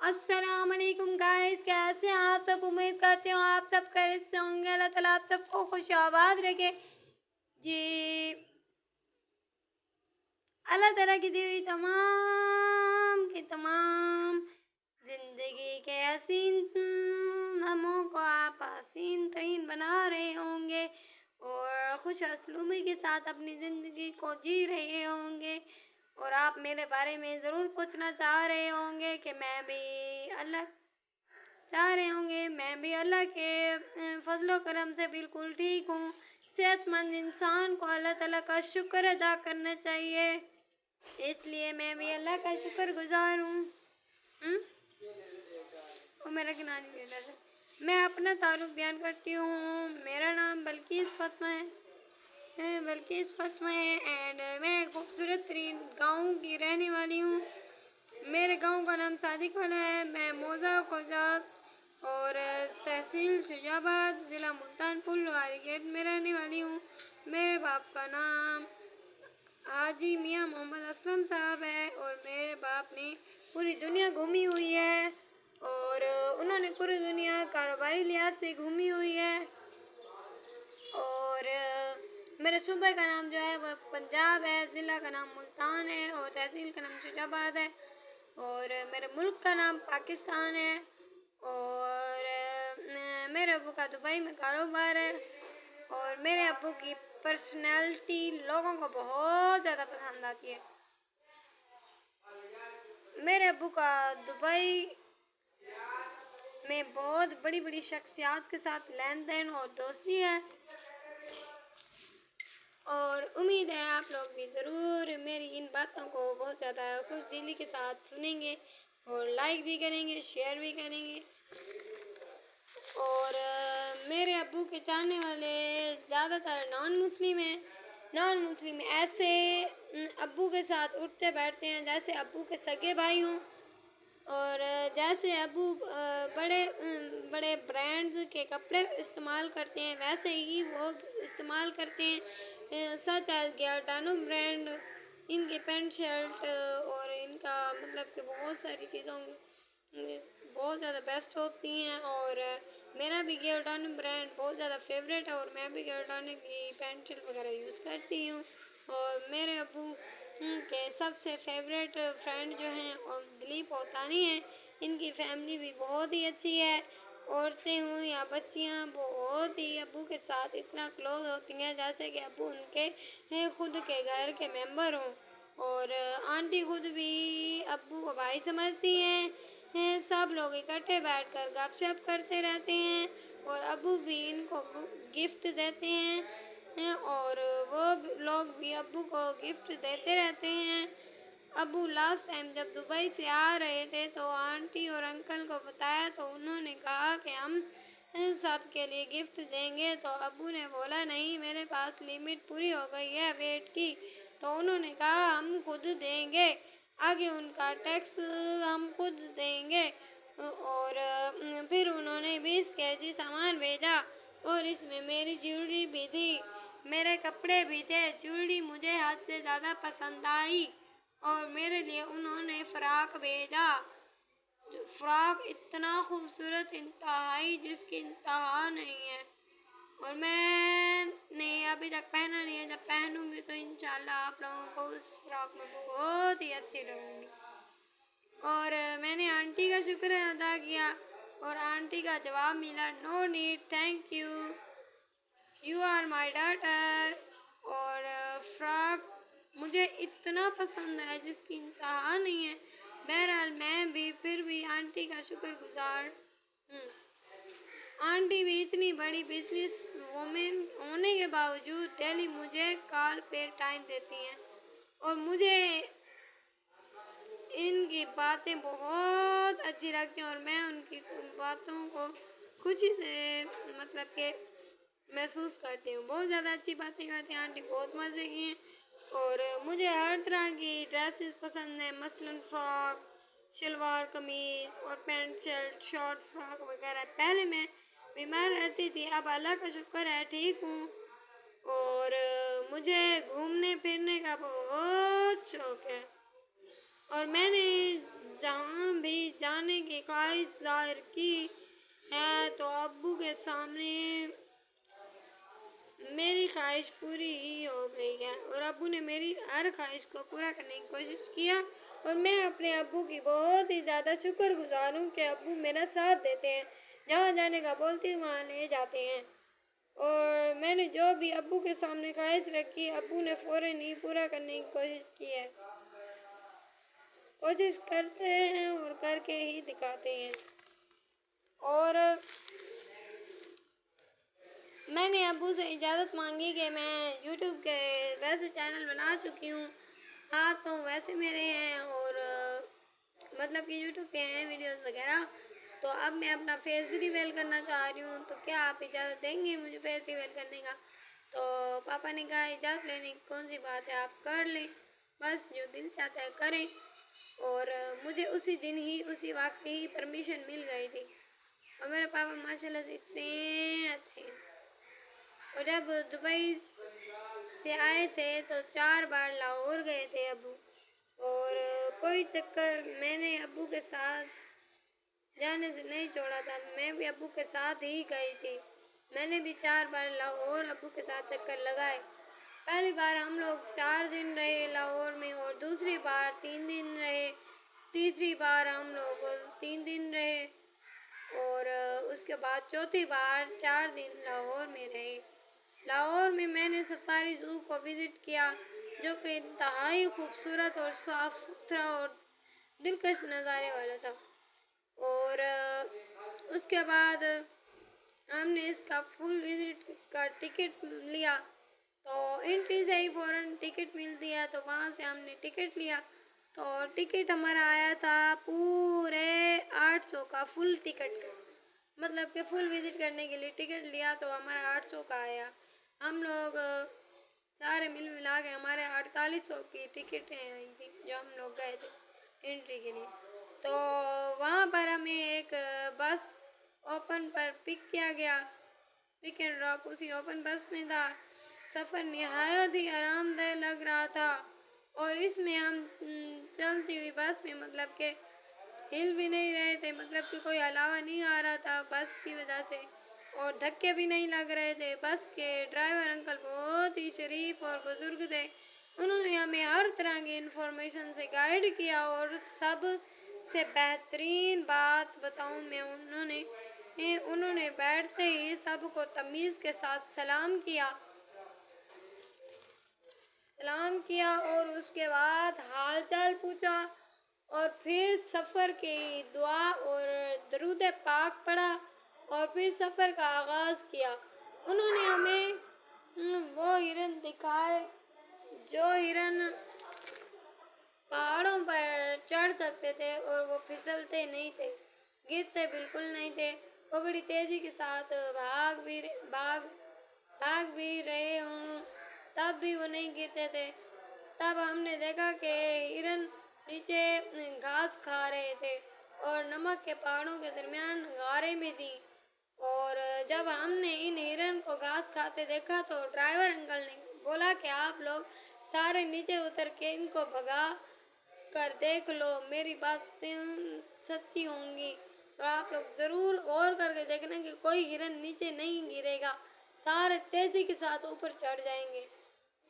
अस्सलाम वालेकुम गाइस, कैसे हैं आप सब। उम्मीद करती हूँ आप सब खैरियत से होंगे। अल्लाह ताला आप सबको खुश आबाद रखे जी। अल्लाह ताला की दी हुई तमाम की तमाम जिंदगी के हसीन लम्हों को आप हसीन तरीन बना रहे होंगे और खुश असलूबी के साथ अपनी ज़िंदगी को जी रहे होंगे। और आप मेरे बारे में ज़रूर पूछना चाह रहे होंगे कि मैं भी अल्लाह चाह रहे होंगे मैं भी अल्लाह के फजलो करम से बिल्कुल ठीक हूँ। सेहतमंद इंसान को अल्लाह ताला का शुक्र अदा करना चाहिए, इसलिए मैं भी अल्लाह का शुक्रगुजार हूँ। और मेरा किनारी बेटा से मैं अपना तारुफ बयान करती हूँ। मेरा नाम बल्किस फातिमा है, बल्किस फातिमा है एंड मैं खूबसूरत तरीन गाँव की रहने वाली हूँ। मेरे गांव का नाम सादिक वाला है। मैं मौजा खोजात और तहसील शुजाबाद ज़िला मुल्तान पुलवारी गेट में रहने वाली हूँ। मेरे बाप का नाम हाजी मियाँ मोहम्मद असलम साहब है और मेरे बाप ने पूरी दुनिया घूमी हुई है और उन्होंने पूरी दुनिया कारोबारी लिहाज से घूमी हुई है। और मेरे सूबे का नाम जो है वह पंजाब है, ज़िला का नाम मुल्तान है और तहसील का नाम शुजाबाद है और मेरे मुल्क का नाम पाकिस्तान है। और मेरे अब्बू का दुबई में कारोबार है और मेरे अब्बू की पर्सनैलिटी लोगों को बहुत ज़्यादा पसंद आती है। मेरे अब्बू का दुबई में बहुत बड़ी बड़ी शख्सियात के साथ लेन देन और दोस्ती है और उम्मीद है आप लोग भी ज़रूर मेरी इन बातों को बहुत ज़्यादा खुश दिली के साथ सुनेंगे और लाइक भी करेंगे, शेयर भी करेंगे। और मेरे अब्बू के चाहने वाले ज़्यादातर नॉन मुस्लिम हैं। नॉन मुस्लिम ऐसे अब्बू के साथ उठते बैठते हैं जैसे अब्बू के सगे भाई हों और जैसे अब्बू बड़े बड़े ब्रांड्स के कपड़े इस्तेमाल करते हैं वैसे ही वो इस्तेमाल करते हैं। सच एज गियोर्डानो ब्रांड इनके पैंट शर्ट और इनका मतलब कि बहुत सारी चीज़ों बहुत ज़्यादा बेस्ट होती हैं और मेरा भी गियोर्डानो ब्रांड बहुत ज़्यादा फेवरेट है और मैं भी गियोर्डानो की पैंट शर्ट वगैरह यूज़ करती हूँ। और मेरे अब्बू के सबसे फेवरेट फ्रेंड जो हैं और दिलीप ओतानी हैं। इनकी फैमिली भी बहुत ही अच्छी है। औरतें हों या बच्चियाँ बहुत ही अब्बू के साथ इतना क्लोज होती हैं जैसे कि अब्बू उनके खुद के घर के मेंबर हों। और आंटी खुद भी अब्बू को भाई समझती हैं। सब लोग इकट्ठे बैठकर गपशप करते रहते हैं और अब्बू भी इनको गिफ्ट देते हैं और वो लोग भी अब्बू को गिफ्ट देते रहते हैं। अब्बू लास्ट टाइम जब दुबई से आ रहे थे तो आंटी और अंकल को बताया तो उन्होंने कहा कि हम सब के लिए गिफ्ट देंगे। तो अब्बू ने बोला नहीं, मेरे पास लिमिट पूरी हो गई है वेट की। तो उन्होंने कहा हम खुद देंगे, आगे उनका टैक्स हम खुद देंगे। और फिर उन्होंने 20 केजी सामान भेजा और इसमें मेरी ज्वेलरी भी थी, मेरे कपड़े भी थे। ज्वेलरी मुझे हद से ज़्यादा पसंद आई और मेरे लिए उन्होंने फ़्रॉक भेजा। फ़्रॉक इतना खूबसूरत इंतहाई जिसकी इंतहा नहीं है और मैंने अभी तक पहना नहीं है। जब पहनूंगी तो इंशाल्लाह आप लोगों को उस फ्रॉक में बहुत ही अच्छी लगूंगी। और मैंने आंटी का शुक्र अदा किया और आंटी का जवाब मिला no need, thank you, you are my daughter. और फ्रॉक मुझे इतना पसंद है जिसकी इंतहा नहीं है। बहरहाल मैं भी फिर भी आंटी का शुक्रगुजार हूँ। आंटी भी इतनी बड़ी बिजनेस वुमेन होने के बावजूद डेली मुझे कॉल पे टाइम देती हैं और मुझे इनकी बातें बहुत अच्छी लगती हैं और मैं उनकी बातों को खुशी से मतलब कि महसूस करती हूँ। बहुत ज़्यादा अच्छी बातें करती हैं आंटी, बहुत मज़े की हैं। और मुझे हर तरह की ड्रेसेस पसंद हैं, मसलन फ्रॉक, शलवार कमीज़ और पैंट शर्ट, शॉर्ट फ्रॉक वगैरह। पहले मैं बीमार रहती थी, अब अल्लाह का शुक्र है ठीक हूँ। और मुझे घूमने फिरने का बहुत शौक़ है और मैंने जहाँ भी जाने करने की ख्वाहिश जाहिर की है तो अब्बू के सामने मेरी ख्वाहिश पूरी ही हो गई है और अब्बू ने मेरी हर ख्वाहिश को पूरा करने की कोशिश किया और मैं अपने अब्बू की बहुत ही ज़्यादा शुक्रगुजार हूँ कि अब्बू मेरा साथ देते हैं। जहाँ जाने का बोलती हूँ वहाँ ले जाते हैं और मैंने जो भी अब्बू के सामने ख्वाहिश रखी अब्बू ने फ़ौरन ही पूरा करने की कोशिश की है। कोशिश करते हैं और करके ही दिखाते हैं। और मैंने अब्बू से इजाज़त मांगी कि मैं यूट्यूब के वैसे चैनल बना चुकी हूँ। हाँ तो वैसे मेरे हैं और मतलब कि यूट्यूब पे हैं वीडियोस वगैरह। तो अब मैं अपना फेस रिवील करना चाह रही हूँ तो क्या आप इजाज़त देंगे मुझे फेस रिवील करने का? तो पापा ने कहा इजाज़त लेने की कौन सी बात है, आप कर लें, बस जो दिल चाहता है करें। और मुझे उसी दिन ही उसी वक्त ही परमिशन मिल गई थी और मेरे पापा माशाल्लाह से इतने अच्छे हैं। और जब दुबई से आए थे तो 4 बार लाहौर गए थे अब्बू और कोई चक्कर मैंने अब्बू के साथ जाने से नहीं छोड़ा था। मैं भी अब्बू के साथ ही गई थी। मैंने भी 4 बार लाहौर अब्बू के साथ चक्कर लगाए। पहली बार हम लोग 4 दिन रहे लाहौर में और दूसरी बार 3 दिन रहे, तीसरी बार हम लोग 3 दिन रहे और उसके बाद चौथी बार 4 दिन लाहौर में रहे। लाहौर में मैंने सफारी ज़ू को विज़िट किया जो कि इंतहाई खूबसूरत और साफ़ सुथरा और दिलकश नज़ारे वाला था। और उसके बाद हमने इसका फुल विज़िट का टिकट लिया तो एंट्री से ही फ़ौरन टिकट मिलती है तो वहाँ से हमने टिकट लिया तो टिकट हमारा आया था पूरे 800 का फुल टिकट का। मतलब कि फुल विज़िट करने के लिए टिकट लिया तो हमारा 800 का आया। हम लोग सारे मिल मिला के हमारे 4800 की टिकटें आई थी जो हम लोग गए थे एंट्री के लिए। तो वहाँ पर हमें एक बस ओपन पर पिक किया गया, पिक एंड ड्रॉप उसी ओपन बस में था। सफ़र नहायत ही आरामदेह लग रहा था और इसमें हम चलती हुई बस में मतलब के हिल भी नहीं रहे थे, मतलब कि कोई अलावा नहीं आ रहा था बस की वजह से और धक्के भी नहीं लग रहे थे। बस के ड्राइवर अंकल बहुत ही शरीफ और बुज़ुर्ग थे। उन्होंने हमें हर तरह की इन्फॉर्मेशन से गाइड किया और सब से बेहतरीन बात बताऊं मैं, उन्होंने बैठते ही सबको तमीज़ के साथ सलाम किया और उसके बाद हाल चाल पूछा और फिर सफ़र की दुआ और दरूद पाक पढ़ा और फिर सफ़र का आगाज़ किया। उन्होंने हमें वो हिरन दिखाए जो हिरन पहाड़ों पर चढ़ सकते थे और वो फिसलते नहीं थे, गिरते बिल्कुल नहीं थे। वो बड़ी तेज़ी के साथ भाग भी रहे हों तब भी वो नहीं गिरते थे। तब हमने देखा कि हिरन नीचे घास खा रहे थे और नमक के पहाड़ों के दरमियान गारे में थी। और जब हमने इन हिरन को घास खाते देखा तो ड्राइवर अंकल ने बोला कि आप लोग सारे नीचे उतर के इनको भगा कर देख लो, मेरी बातें सच्ची होंगी और आप लोग ज़रूर गौर करके देखना कि कोई हिरन नीचे नहीं गिरेगा, सारे तेज़ी के साथ ऊपर चढ़ जाएंगे।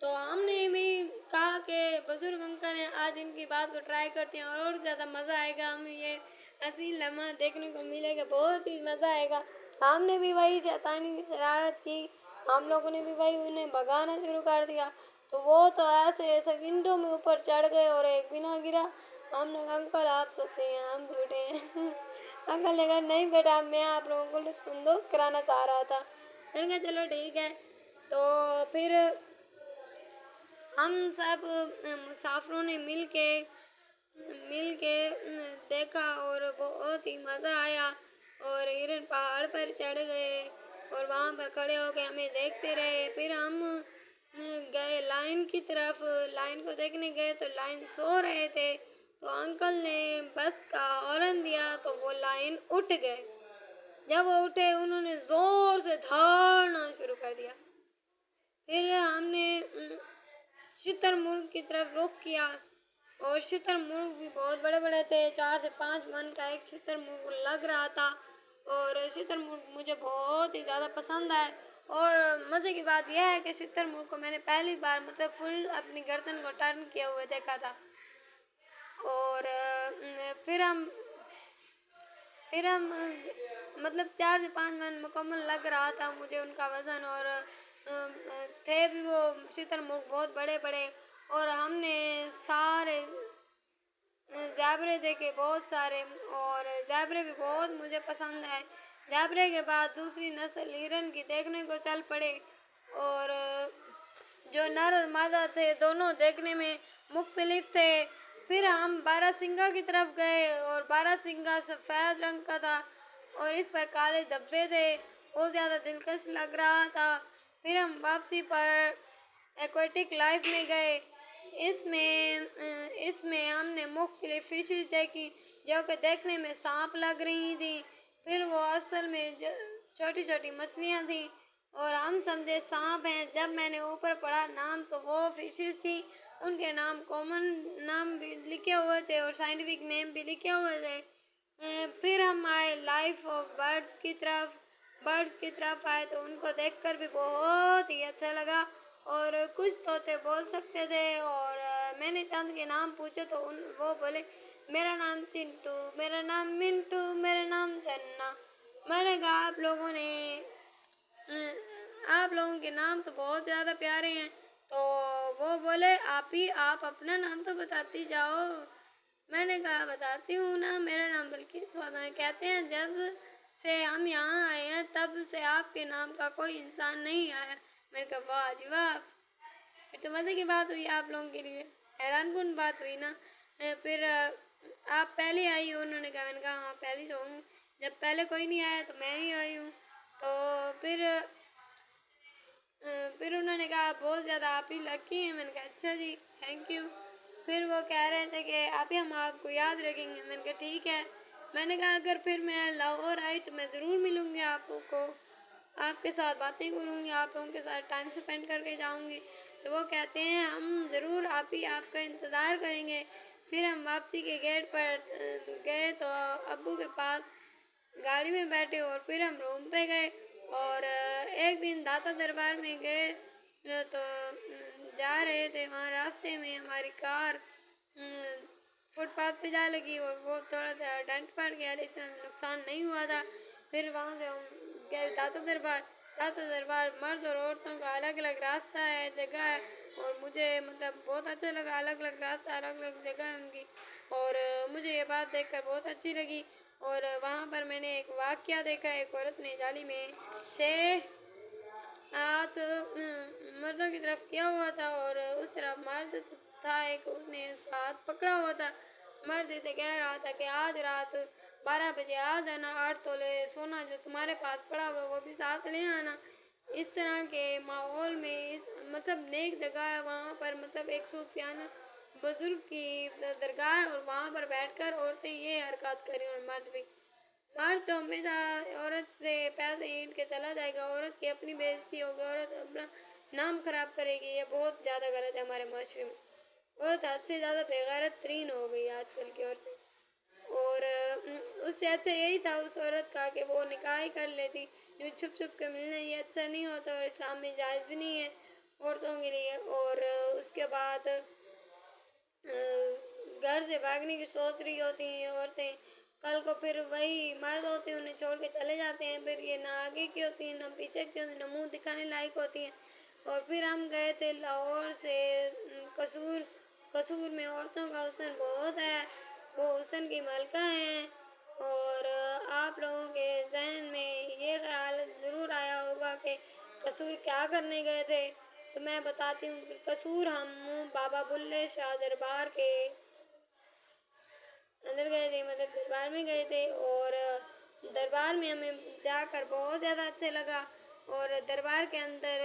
तो हमने भी कहा कि बुज़ुर्ग अंकल हैं, आज इनकी बात को ट्राई करते हैं और ज़्यादा मज़ा आएगा, हमें ये हसीन लम्हा देखने को मिलेगा, बहुत ही मज़ा आएगा। हमने भी वही शैतानी की शरारत की, हम लोगों ने भी वही उन्हें भगाना शुरू कर दिया तो वो तो ऐसे सेकंडों में ऊपर चढ़ गए और एक भी ना गिरा। हमने कहा अंकल आप सच्चे हैं हम झूठे हैं अंकल ने कहा नहीं बेटा मैं आप लोगों को लुत्फ़अंदोज़ कराना चाह रहा था। मैंने कहा चलो ठीक है। तो फिर हम सब मुसाफिरों ने मिल के देखा और बहुत ही मज़ा आया और हिरन पहाड़ पर चढ़ गए और वहाँ पर खड़े होकर हमें देखते रहे। फिर हम गए लाइन की तरफ, लाइन को देखने गए तो लाइन सो रहे थे तो अंकल ने बस का हॉर्न दिया तो वो लाइन उठ गए। जब वो उठे उन्होंने ज़ोर से दौड़ना शुरू कर दिया। फिर हमने शुतुरमुर्ग की तरफ रुख किया और शुतुरमुर्ग भी बहुत बड़े बड़े थे, 4 से 5 मन का एक शुतुरमुर्ग लग रहा था। और शुतुरमुर्ग मुझे बहुत ही ज़्यादा पसंद है। और मज़े की बात यह है कि शुतुरमुर्ग को मैंने पहली बार मतलब फुल अपनी गर्दन को टर्न किए हुए देखा था। और फिर हम मतलब 4 से 5 मन मुकम्मल लग रहा था मुझे उनका वज़न। और थे भी वो शुतुरमुर्ग बहुत बड़े बड़े। और हमने सारे ज़ेबरे देखे बहुत सारे। और ज़ेबरे भी बहुत मुझे पसंद है। ज़ेबरे के बाद दूसरी नस्ल हिरन की देखने को चल पड़े। और जो नर और मादा थे दोनों देखने में मुख्तलिफ थे। फिर हम बारहसिंगा की तरफ गए और बारहसिंगा सफ़ेद रंग का था और इस पर काले धब्बे थे, बहुत ज़्यादा दिलकश लग रहा था। फिर हम वापसी पर एक्वेटिक लाइफ में गए। इसमें हमने मुख्तलिफ फिशेस देखी जो कि देखने में सांप लग रही थी। फिर वो असल में छोटी छोटी मछलियाँ थी और हम समझे सांप हैं। जब मैंने ऊपर पढ़ा नाम तो वो फिशेस थी, उनके नाम कॉमन नाम भी लिखे हुए थे और साइंटिफिक नेम भी लिखे हुए थे। फिर हम आए लाइफ ऑफ बर्ड्स की तरफ आए तो उनको देखकर भी बहुत ही अच्छा लगा। और कुछ तोते बोल सकते थे और मैंने चंद के नाम पूछे तो वो बोले मेरा नाम चिंटू, मेरा नाम मिंटू, मेरा नाम चन्ना। मैंने कहा आप लोगों के नाम तो बहुत ज़्यादा प्यारे हैं। तो वो बोले आप अपना नाम तो बताती जाओ। मैंने कहा बताती हूँ ना, मेरा नाम बिल्किस वादा है। कहते हैं जब से हम यहाँ आए हैं तब से आपके नाम का कोई इंसान नहीं आया। मैंने कहा वाह जी वाह, फिर तो मज़े की बात हुई आप लोगों के लिए, हैरानकुन बात हुई ना। फिर आप पहले आई हो, उन्होंने कहा। मैंने कहा हाँ पहले तो हूँ, जब पहले कोई नहीं आया तो मैं ही आई हूँ। तो फिर उन्होंने कहा बहुत ज़्यादा आप ही लकी हैं। मैंने कहा अच्छा जी थैंक यू। फिर वो कह रहे थे कि आप ही हम आपको याद रखेंगे। मैंने कहा ठीक है। मैंने कहा अगर फिर मैं लाहौर आई तो मैं ज़रूर मिलूँगी आपको, आपके साथ बातें करूँगी, आप लोगों के साथ टाइम स्पेंड करके जाऊँगी। तो वो कहते हैं हम ज़रूर आप ही आपका इंतज़ार करेंगे। फिर हम वापसी के गेट पर गए तो अब्बू के पास गाड़ी में बैठे और फिर हम रूम पे गए। और एक दिन दाता दरबार में गए तो जा रहे थे, वहाँ रास्ते में हमारी कार फुटपाथ पे जा लगी और वो थोड़ा सा डेंट पड़ गया, लेकिन नुकसान नहीं हुआ था। फिर वहाँ से हम गए दाता दरबार मर्द और औरतों का अलग अलग रास्ता है, जगह है। और मुझे मतलब बहुत अच्छा लगा, अलग अलग रास्ता अलग अलग जगह है उनकी। और मुझे ये बात देखकर बहुत अच्छी लगी। और वहाँ पर मैंने एक वाक़या देखा, एक औरत ने जाली में से हाथ मर्दों की तरफ किया हुआ था और उस तरफ मर्द था एक, उसने उसका हाथ पकड़ा हुआ था। मर्द इसे कह रहा था कि आज रात 12 बजे आ जाना, 8 तोले सोना जो तुम्हारे पास पड़ा हुआ वो भी साथ ले आना। इस तरह के माहौल में मतलब नेक जगह है वहाँ पर, मतलब एक सूफियाना बुजुर्ग की दरगाह है और वहाँ पर बैठकर औरतें ये हरकत करें और मर्द तो हमेशा औरत से पैसे ईंट के चला जाएगा, औरत की अपनी बेइज्जती होगी, औरत अपना नाम खराब करेगी। ये बहुत ज़्यादा गलत है हमारे माशरे में। औरत हद से ज़्यादा बेगैरत तरीन हो गई आजकल की औरतें। और उससे अच्छा यही था उस औरत का कि वो निकाह ही कर लेती। जो छुप छुप के मिलना ये अच्छा नहीं होता और इस्लाम में जायज़ भी नहीं है औरतों के लिए। और उसके बाद घर से भागने की सोच रही होती हैं औरतें, कल को फिर वही मर्द होते हैं उन्हें छोड़ के चले जाते हैं। फिर ये ना आगे की होती हैं ना पीछे की होती हैं, ना मुंह दिखाने लायक होती हैं। और फिर हम गए थे लाहौर से कसूर में औरतों का हुस्न बहुत है, वो हुस्न की मलका हैं। और आप लोगों के जहन में ये ख्याल ज़रूर आया होगा कि कसूर क्या करने गए थे। तो मैं बताती हूँ कि कसूर हम बाबा बुल्ले शाह दरबार के अंदर गए थे, मतलब दरबार में गए थे। और दरबार में हमें जाकर बहुत ज़्यादा अच्छा लगा। और दरबार के अंदर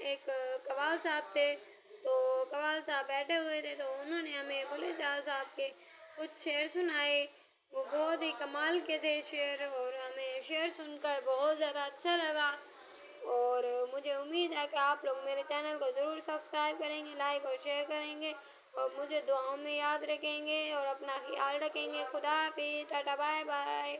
एक कवाल साहब थे, तो कवाल साहब बैठे हुए थे तो उन्होंने हमें बुल्ले शाह साहब के कुछ शेर सुनाए। वो बहुत ही कमाल के थे शेर और हमें शेर सुनकर बहुत ज़्यादा अच्छा लगा। और मुझे उम्मीद है कि आप लोग मेरे चैनल को ज़रूर सब्सक्राइब करेंगे, लाइक और शेयर करेंगे। और मुझे दुआओं में याद रखेंगे और अपना ख्याल रखेंगे। खुदा हाफिज़, टाटा, बाय बाय।